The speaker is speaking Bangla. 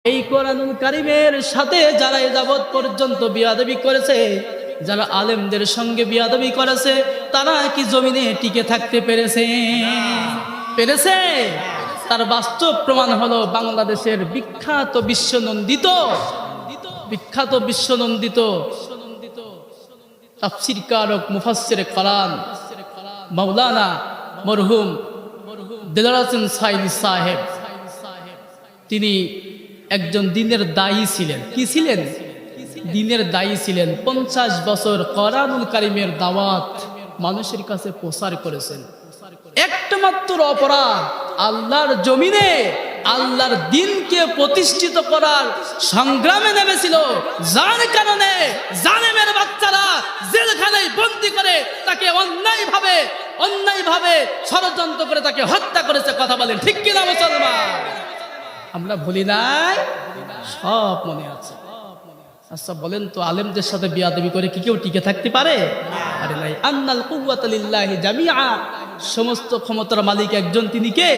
এই কোরআনুল কারীমের সাথে যারা এ যাবৎ পর্যন্ত বিয়াদবি করেছে, যারা আলেমদের সঙ্গে বিয়াদবি করেছে, তারা কি জমিনে টিকে থাকতে পেরেছে? পেরেছে? তার বাস্তব প্রমাণ হলো বাংলাদেশের বিখ্যাত বিশ্বনন্দিত তাফসীর কারক মুফাসসিরে কোরআন মাওলানা মরহুম দেলোয়ার হোসেন সাইদি সাহেব, তিনি একজন দ্বীনের দায়ী ছিলেন। কি ছিলেন? দ্বীনের দায়ী ছিলেন। 50 বছর কোরআনুল কারীমের দাওয়াত মানুষের কাছে প্রচার করেছেন। একটা মাত্র অপরাধ, আল্লাহর জমিনে আল্লাহর দ্বীনকে প্রতিষ্ঠিত করার সংগ্রামে নেমেছিল, যার কারণে জালেমের বাচ্চারা জেলখানায় বন্দী করে তাকে অন্যায়ভাবে ষড়যন্ত্র করে তাকে হত্যা করেছে। কথা বলেন ঠিক কিনা মুসলমান? আমরা ভুলি নাই, সব মনে আছে। আচ্ছা বলেন তো, আলেমদের সাথে বিয়াদবি করে কি কেউ টিকে থাকতে পারে? আরে নাই। আন্নাল কুওয়াতা লিল্লাহি জামিআ, সমস্ত ক্ষমতার মালিক একজন, তিনি কে?